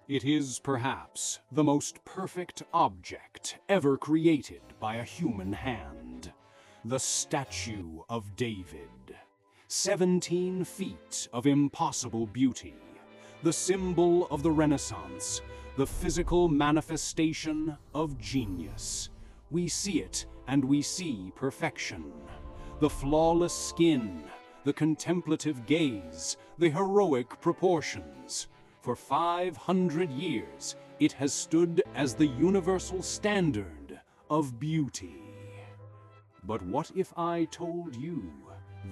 It is perhaps the most perfect object ever created by a human hand. The statue of David. 17 feet of impossible beauty. The symbol of the Renaissance. The physical manifestation of genius. We see it and we see perfection. The flawless skin, the contemplative gaze, the heroic proportions. For 500 years, it has stood as the universal standard of beauty. But what if I told you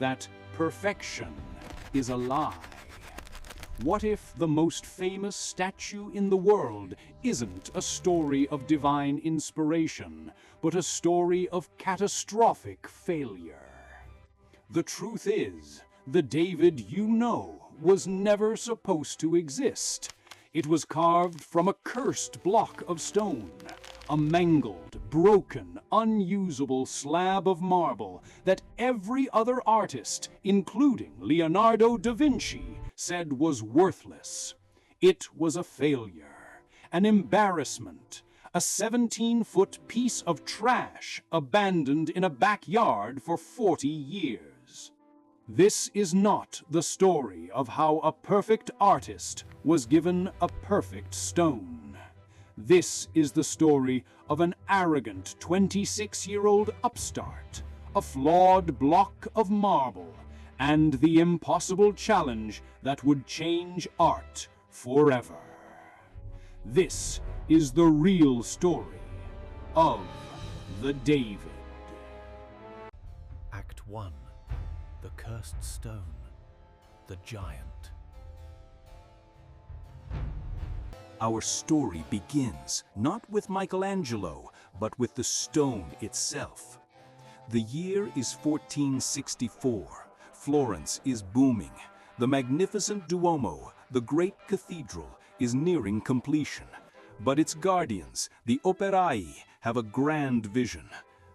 that perfection is a lie? What if the most famous statue in the world isn't a story of divine inspiration, but a story of catastrophic failure? The truth is, the David you know was never supposed to exist. It was carved from a cursed block of stone, a mangled, broken, unusable slab of marble that every other artist, including Leonardo da Vinci, said was worthless. It was a failure, an embarrassment, a 17-foot piece of trash abandoned in a backyard for 40 years. This is not the story of how a perfect artist was given a perfect stone. This is the story of an arrogant 26-year-old upstart, a flawed block of marble, and the impossible challenge that would change art forever. This is the real story of the David. Act 1. The Cursed Stone. The Giant. Our story begins not with Michelangelo, but with the stone itself. The year is 1464. Florence is booming. The magnificent Duomo, the great cathedral, is nearing completion. But its guardians, the operai, have a grand vision.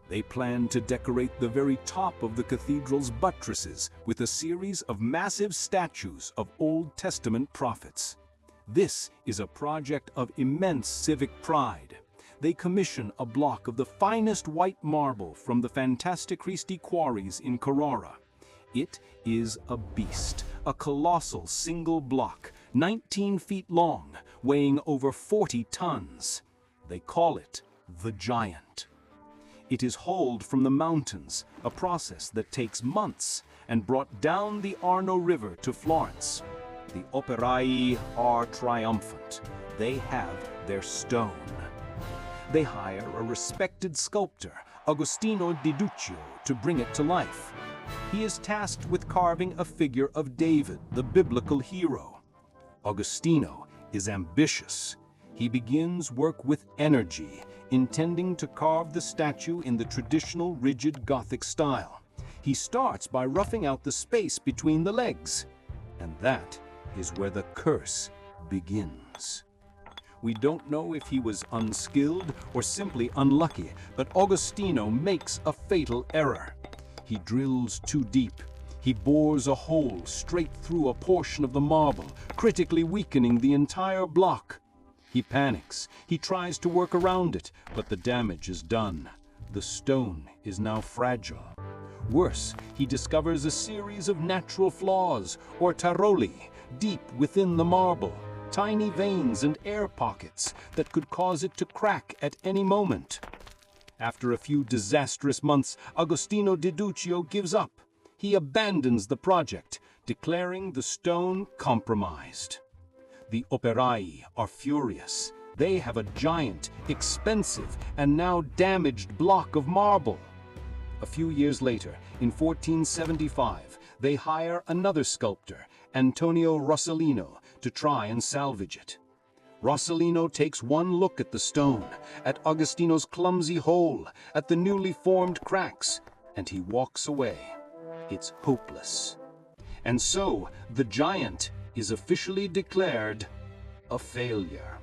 They plan to decorate the very top of the cathedral's buttresses with a series of massive statues of Old Testament prophets. This is a project of immense civic pride. They commission a block of the finest white marble from the Fantastic Christi quarries in Carrara. It is a beast, a colossal single block, 19 feet long, weighing over 40 tons. They call it the Giant. It is hauled from the mountains, a process that takes months, and brought down the Arno River to Florence. The operai are triumphant. They have their stone. They hire a respected sculptor, Agostino di Duccio, to bring it to life. He is tasked with carving a figure of David, the biblical hero. Agostino is ambitious. He begins work with energy, intending to carve the statue in the traditional rigid Gothic style. He starts by roughing out the space between the legs, and that is where the curse begins. We don't know if he was unskilled or simply unlucky, but Agostino makes a fatal error. He drills too deep. He bores a hole straight through a portion of the marble, critically weakening the entire block. He panics. He tries to work around it, but the damage is done. The stone is now fragile. Worse, he discovers a series of natural flaws, or tarolli, deep within the marble, tiny veins and air pockets that could cause it to crack at any moment. After a few disastrous months, Agostino di Duccio gives up. He abandons the project, declaring the stone compromised. The operai are furious. They have a giant, expensive, and now damaged block of marble. A few years later, in 1475, they hire another sculptor, Antonio Rossellino, to try and salvage it. Rossellino takes one look at the stone, at Agostino's clumsy hole, at the newly formed cracks, and he walks away. It's hopeless. And so, the Giant is officially declared a failure.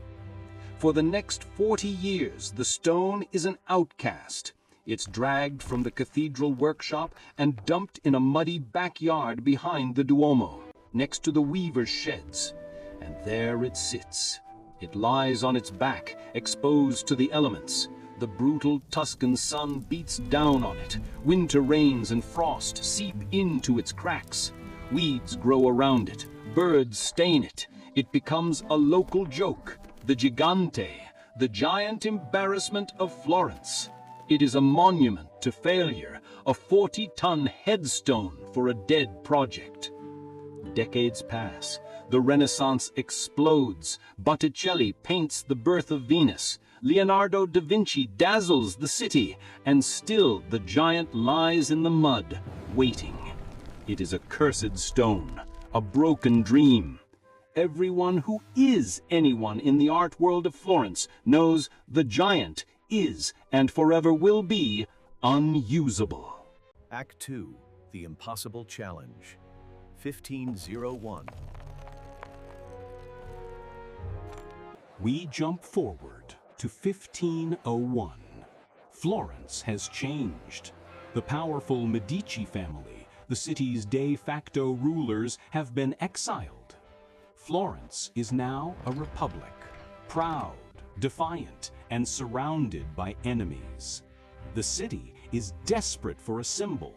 For the next 40 years, the stone is an outcast. It's dragged from the cathedral workshop and dumped in a muddy backyard behind the Duomo, next to the weaver's sheds. And there it sits, It lies on its back, exposed to the elements. The brutal Tuscan sun beats down on it. Winter rains and frost seep into its cracks. Weeds grow around it. Birds stain it. It becomes a local joke. The Gigante, the giant embarrassment of Florence. It is a monument to failure, a 40-ton headstone for a dead project. Decades pass. The Renaissance explodes. Botticelli paints the birth of Venus. Leonardo da Vinci dazzles the city, and still the giant lies in the mud, waiting. It is a cursed stone, a broken dream. Everyone who is anyone in the art world of Florence knows the giant is and forever will be unusable. Act 2, The Impossible Challenge, 1501. We jump forward to 1501. Florence has changed. The powerful Medici family, the city's de facto rulers, have been exiled. Florence is now a republic, proud, defiant, and surrounded by enemies. The city is desperate for a symbol.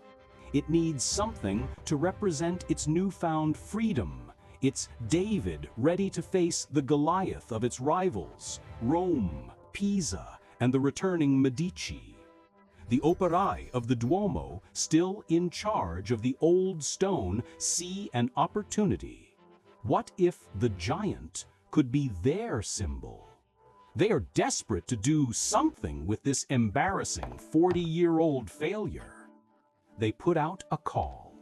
It needs something to represent its newfound freedom. It's David ready to face the Goliath of its rivals, Rome, Pisa, and the returning Medici. The operai of the Duomo, still in charge of the old stone, see an opportunity. What if the giant could be their symbol? They are desperate to do something with this embarrassing 40-year-old failure. They put out a call.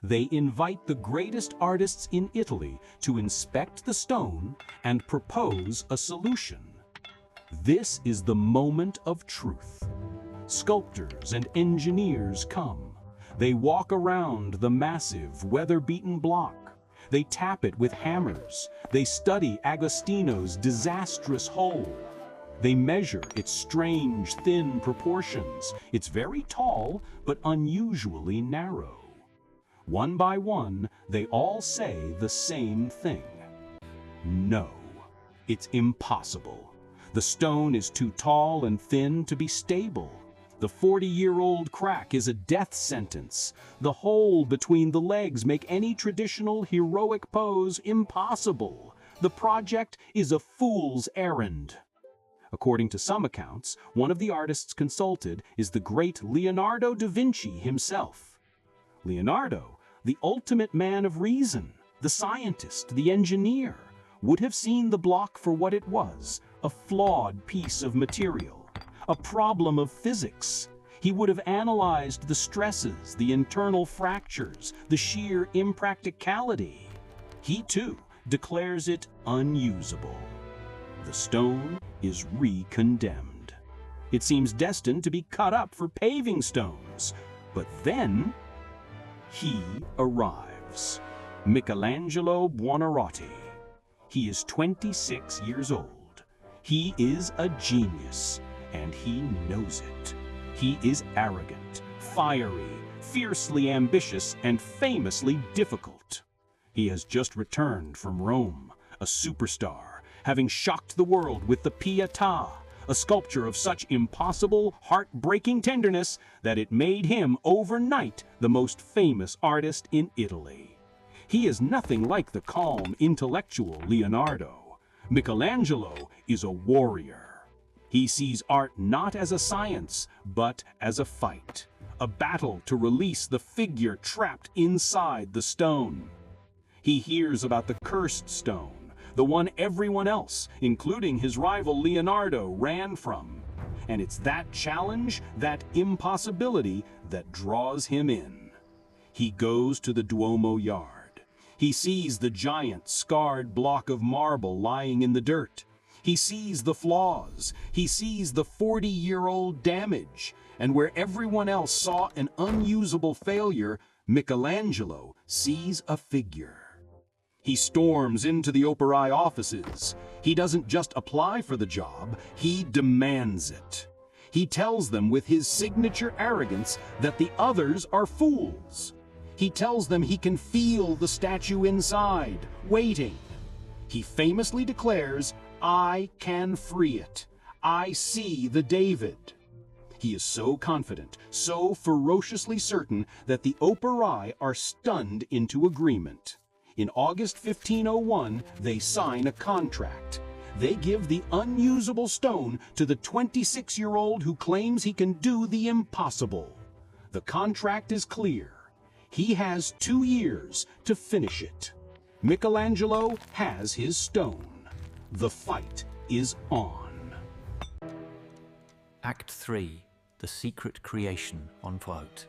They invite the greatest artists in Italy to inspect the stone and propose a solution. This is the moment of truth. Sculptors and engineers come. They walk around the massive, weather-beaten block. They tap it with hammers. They study Agostino's disastrous hole. They measure its strange, thin proportions. It's very tall, but unusually narrow. One by one, they all say the same thing. No, it's impossible. The stone is too tall and thin to be stable. The 40-year-old crack is a death sentence. The hole between the legs make any traditional heroic pose impossible. The project is a fool's errand. According to some accounts, one of the artists consulted is the great Leonardo da Vinci himself. Leonardo, the ultimate man of reason, the scientist, the engineer, would have seen the block for what it was, a flawed piece of material. A problem of physics. He would have analyzed the stresses, the internal fractures, the sheer impracticality. He, too, declares it unusable. The stone is re-condemned. It seems destined to be cut up for paving stones. But then, he arrives. Michelangelo Buonarroti. He is 26 years old. He is a genius. And he knows it. He is arrogant, fiery, fiercely ambitious, and famously difficult. He has just returned from Rome, a superstar, having shocked the world with the Pietà, a sculpture of such impossible, heart-breaking tenderness that it made him overnight the most famous artist in Italy. He is nothing like the calm, intellectual Leonardo. Michelangelo is a warrior. He sees art not as a science, but as a fight, a battle to release the figure trapped inside the stone. He hears about the cursed stone, the one everyone else, including his rival Leonardo, ran from. And it's that challenge, that impossibility, that draws him in. He goes to the Duomo yard. He sees the giant, scarred block of marble lying in the dirt. He sees the flaws. He sees the 40-year-old damage. And where everyone else saw an unusable failure, Michelangelo sees a figure. He storms into the operai offices. He doesn't just apply for the job, he demands it. He tells them with his signature arrogance that the others are fools. He tells them he can feel the statue inside, waiting. He famously declares, I can free it. I see the David. He is so confident, so ferociously certain that the operae are stunned into agreement. In August 1501, they sign a contract. They give the unusable stone to the 26-year-old who claims he can do the impossible. The contract is clear. He has 2 years to finish it. Michelangelo has his stone. The fight is on. Act 3. The Secret Creation, Untold.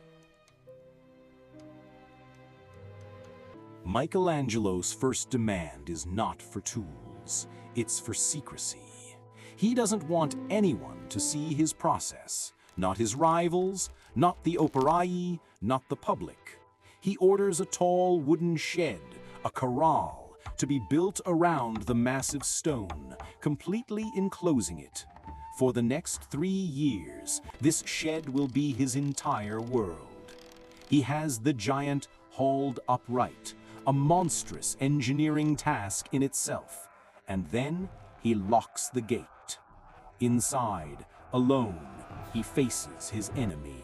Michelangelo's first demand is not for tools, it's for secrecy. He doesn't want anyone to see his process, not his rivals, not the operae, not the public. He orders a tall wooden shed, a corral, to be built around the massive stone, completely enclosing it. For the next 3 years, this shed will be his entire world. He has the giant hauled upright, a monstrous engineering task in itself, and then he locks the gate. Inside, alone, he faces his enemy.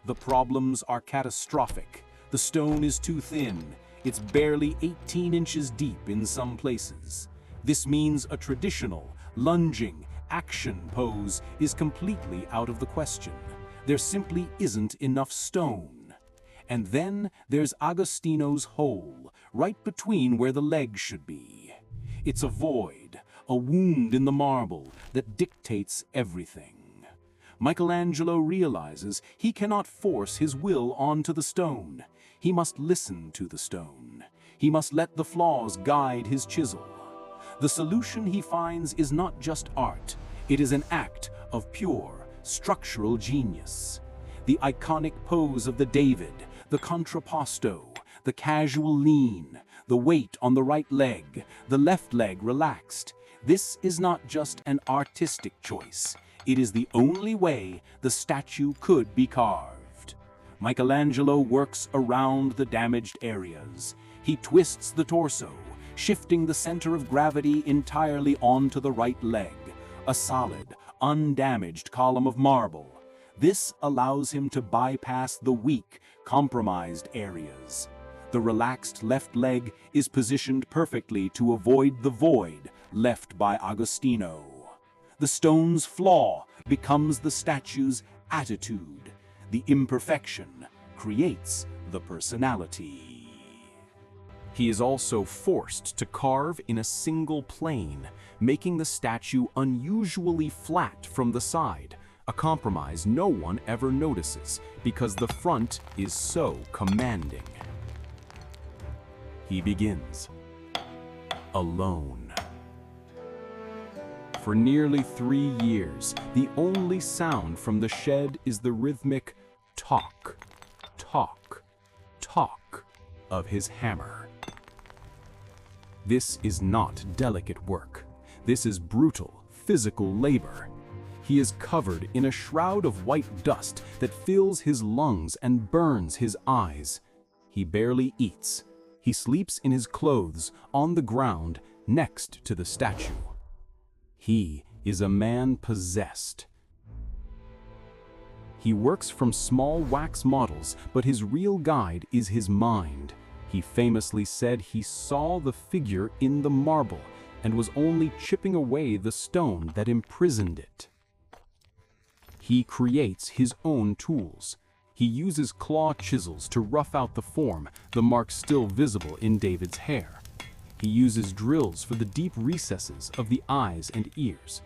The problems are catastrophic. The stone is too thin. It's barely 18 inches deep in some places. This means a traditional, lunging, action pose is completely out of the question. There simply isn't enough stone. And then there's Agostino's hole, right between where the legs should be. It's a void, a wound in the marble that dictates everything. Michelangelo realizes he cannot force his will onto the stone. He must listen to the stone. He must let the flaws guide his chisel. The solution he finds is not just art. It is an act of pure, structural genius. The iconic pose of the David, the contrapposto, the casual lean, the weight on the right leg, the left leg relaxed. This is not just an artistic choice. It is the only way the statue could be carved. Michelangelo works around the damaged areas. He twists the torso, shifting the center of gravity entirely onto the right leg, a solid, undamaged column of marble. This allows him to bypass the weak, compromised areas. The relaxed left leg is positioned perfectly to avoid the void left by Agostino. The stone's flaw becomes the statue's attitude. The imperfection creates the personality. He is also forced to carve in a single plane, making the statue unusually flat from the side, a compromise no one ever notices because the front is so commanding. He begins alone. For nearly 3 years, the only sound from the shed is the rhythmic tock, tock, tock of his hammer. This is not delicate work. This is brutal, physical labor. He is covered in a shroud of white dust that fills his lungs and burns his eyes. He barely eats. He sleeps in his clothes on the ground next to the statue. He is a man possessed. He works from small wax models, but his real guide is his mind. He famously said he saw the figure in the marble and was only chipping away the stone that imprisoned it. He creates his own tools. He uses claw chisels to rough out the form, the marks still visible in David's hair. He uses drills for the deep recesses of the eyes and ears.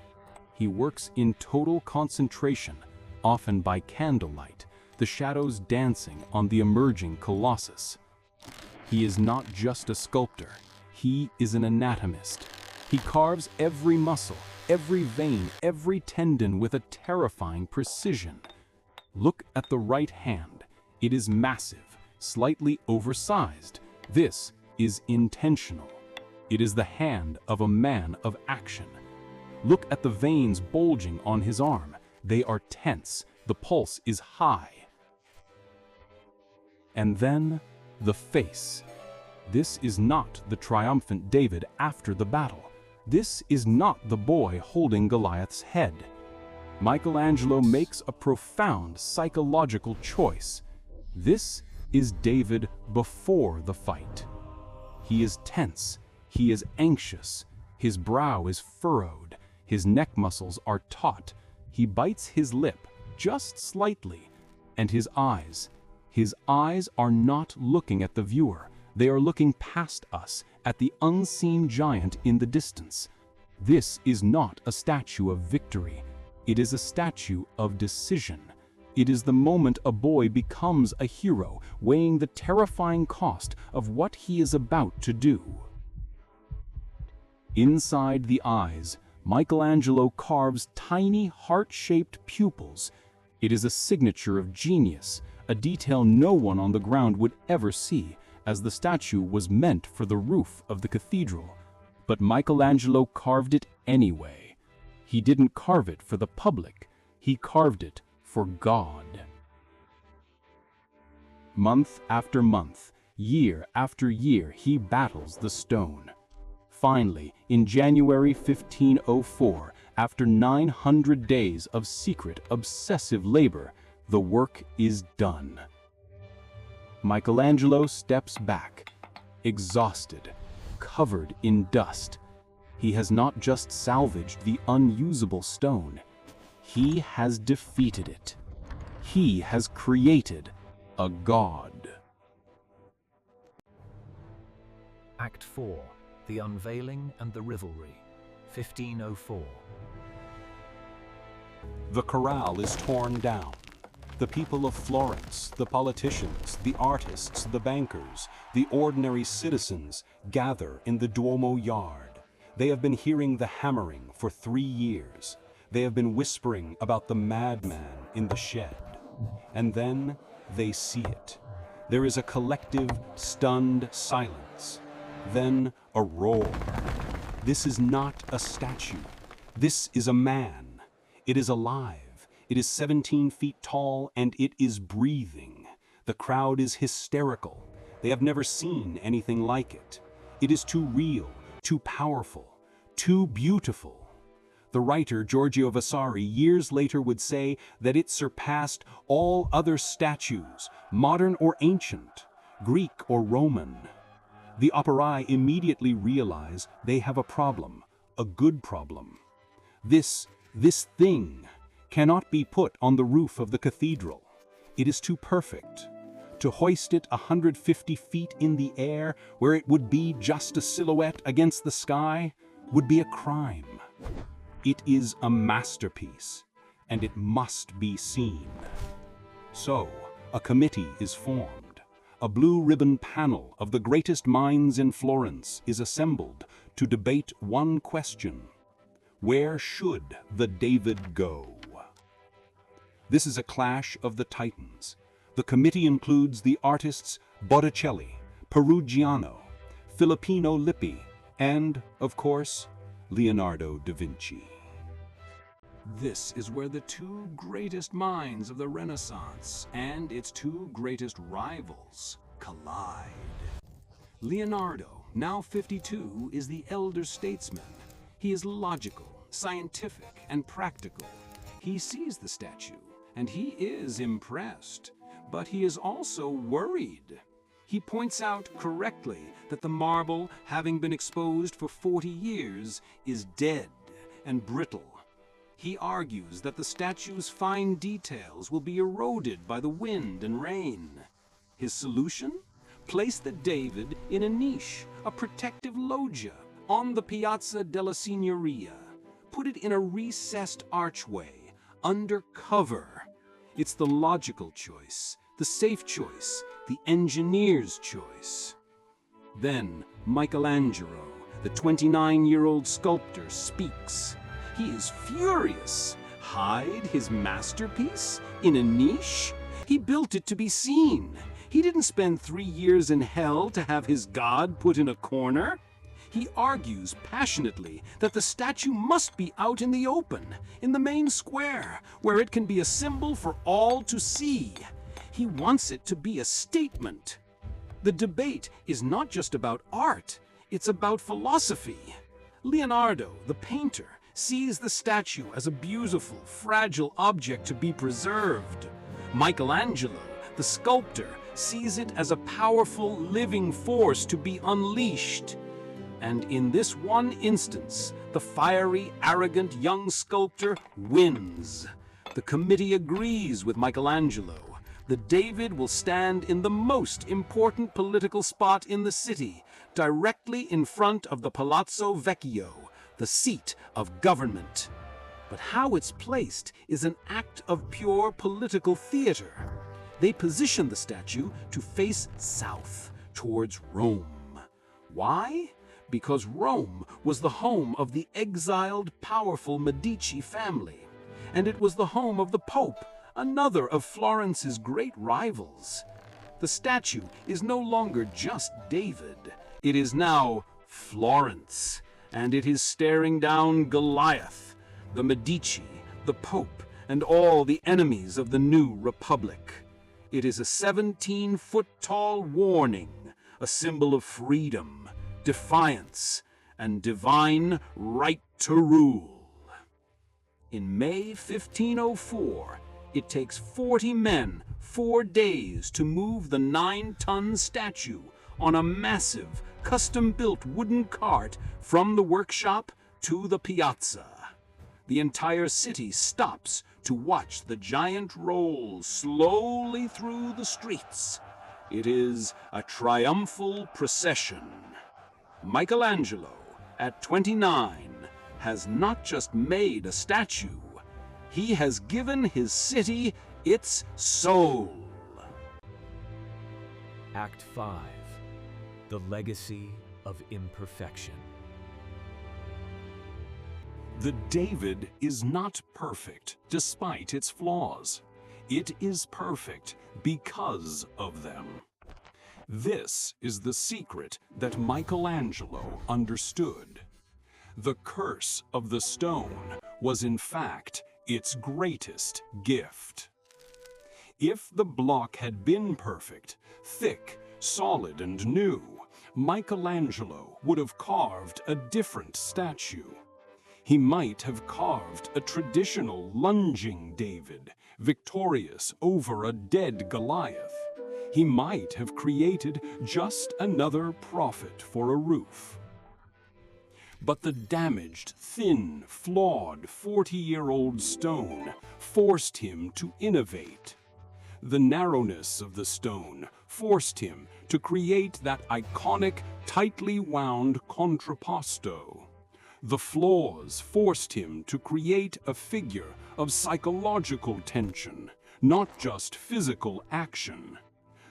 He works in total concentration, often by candlelight, the shadows dancing on the emerging colossus. He is not just a sculptor, he is an anatomist. He carves every muscle, every vein, every tendon with a terrifying precision. Look at the right hand. It is massive, slightly oversized. This is intentional. It is the hand of a man of action. Look at the veins bulging on his arm. They are tense. The pulse is high. And then, the face. This is not the triumphant David after the battle. This is not the boy holding Goliath's head. Michelangelo makes a profound psychological choice. This is David before the fight. He is tense, he is anxious, his brow is furrowed, his neck muscles are taut, he bites his lip just slightly, and his eyes are not looking at the viewer, they are looking past us at the unseen giant in the distance. This is not a statue of victory, it is a statue of decision. It is the moment a boy becomes a hero, weighing the terrifying cost of what he is about to do. Inside the eyes, Michelangelo carves tiny heart-shaped pupils. It is a signature of genius, a detail no one on the ground would ever see, as the statue was meant for the roof of the cathedral. But Michelangelo carved it anyway. He didn't carve it for the public, he carved it for God. Month after month, year after year, he battles the stone. Finally, in January 1504, after 900 days of secret, obsessive labor, the work is done. Michelangelo steps back, exhausted, covered in dust. He has not just salvaged the unusable stone, he has defeated it. He has created a god. Act 4. The Unveiling and the Rivalry, 1504. The corral is torn down. The people of Florence, the politicians, the artists, the bankers, the ordinary citizens gather in the Duomo yard. They have been hearing the hammering for 3 years. They have been whispering about the madman in the shed. And then they see it. There is a collective, stunned silence. Then a roar. This is not a statue. This is a man. It is alive. It is 17 feet tall and it is breathing. The crowd is hysterical. They have never seen anything like it. It is too real, too powerful, too beautiful. The writer Giorgio Vasari years later would say that it surpassed all other statues, modern or ancient, Greek or Roman. The operae immediately realize they have a problem, a good problem. This thing cannot be put on the roof of the cathedral. It is too perfect. To hoist it 150 feet in the air, where it would be just a silhouette against the sky, would be a crime. It is a masterpiece, and it must be seen. So, a committee is formed. A blue ribbon panel of the greatest minds in Florence is assembled to debate one question: where should the David go? This is a clash of the titans. The committee includes the artists Botticelli, Perugiano, Filippino Lippi, and, of course, Leonardo da Vinci. This is where the two greatest minds of the Renaissance and its two greatest rivals collide. Leonardo, now 52, is the elder statesman. He is logical, scientific, and practical. He sees the statue, and he is impressed, but he is also worried. He points out correctly that the marble, having been exposed for 40 years, is dead and brittle. He argues that the statue's fine details will be eroded by the wind and rain. His solution? Place the David in a niche, a protective loggia, on the Piazza della Signoria. Put it in a recessed archway, under cover. It's the logical choice, the safe choice, the engineer's choice. Then Michelangelo, the 29-year-old sculptor, speaks. He is furious. Hide his masterpiece in a niche? He built it to be seen. He didn't spend 3 years in hell to have his god put in a corner. He argues passionately that the statue must be out in the open, in the main square, where it can be a symbol for all to see. He wants it to be a statement. The debate is not just about art, it's about philosophy. Leonardo, the painter, sees the statue as a beautiful, fragile object to be preserved. Michelangelo, the sculptor, sees it as a powerful, living force to be unleashed. And in this one instance, the fiery, arrogant young sculptor wins. The committee agrees with Michelangelo. The David will stand in the most important political spot in the city, directly in front of the Palazzo Vecchio, the seat of government. But how it's placed is an act of pure political theater. They position the statue to face south, towards Rome. Why? Because Rome was the home of the exiled, powerful Medici family, and it was the home of the Pope, another of Florence's great rivals. The statue is no longer just David. It is now Florence, and it is staring down Goliath, the Medici, the Pope, and all the enemies of the new republic. It is a 17-foot-tall warning, a symbol of freedom, defiance, and divine right to rule. In May 1504, it takes 40 men 4 days to move the 9-ton statue on a massive, custom-built wooden cart from the workshop to the piazza. The entire city stops to watch the giant roll slowly through the streets. It is a triumphal procession. Michelangelo, at 29, has not just made a statue, he has given his city its soul. Act 5. The Legacy of Imperfection. The David is not perfect despite its flaws. It is perfect because of them. This is the secret that Michelangelo understood. The curse of the stone was in fact its greatest gift. If the block had been perfect, thick, solid, and new, Michelangelo would have carved a different statue. He might have carved a traditional lunging David, victorious over a dead Goliath. He might have created just another prophet for a roof. But the damaged, thin, flawed 40-year-old stone forced him to innovate. The narrowness of the stone forced him to create that iconic, tightly wound contrapposto. The flaws forced him to create a figure of psychological tension, not just physical action.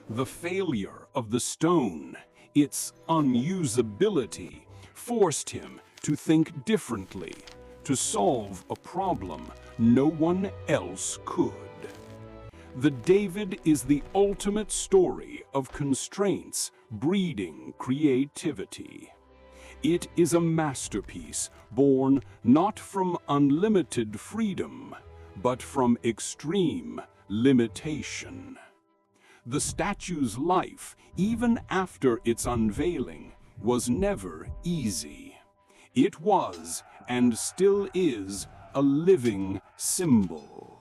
The failure of the stone, its unusability, forced him to think differently, to solve a problem no one else could. The David is the ultimate story of constraints breeding creativity. It is a masterpiece born not from unlimited freedom, but from extreme limitation. The statue's life, even after its unveiling, was never easy. It was, and still is, a living symbol.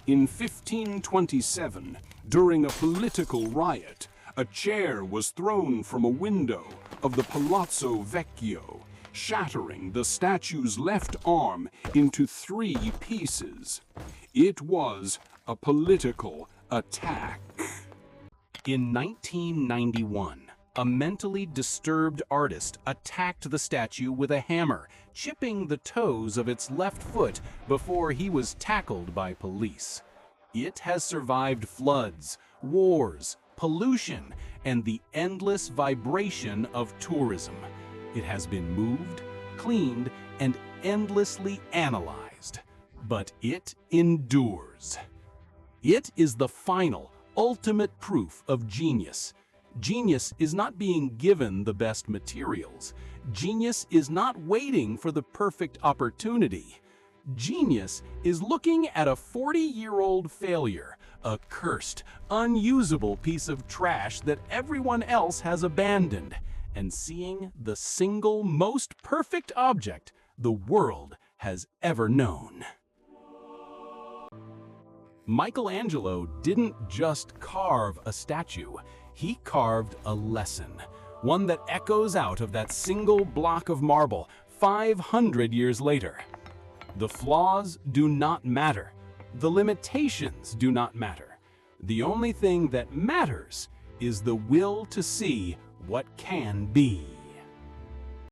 In 1527, during a political riot, a chair was thrown from a window of the Palazzo Vecchio, shattering the statue's left arm into 3 pieces. It was a political attack. In 1991, a mentally disturbed artist attacked the statue with a hammer, chipping the toes of its left foot before he was tackled by police. It has survived floods, wars, pollution, and the endless vibration of tourism. It has been moved, cleaned, and endlessly analyzed. But it endures. It is the final, ultimate proof of genius. Genius is not being given the best materials. Genius is not waiting for the perfect opportunity. Genius is looking at a 40-year-old failure, a cursed, unusable piece of trash that everyone else has abandoned, and seeing the single most perfect object the world has ever known. Michelangelo didn't just carve a statue, he carved a lesson, one that echoes out of that single block of marble 500 years later. The flaws do not matter. The limitations do not matter. The only thing that matters is the will to see what can be.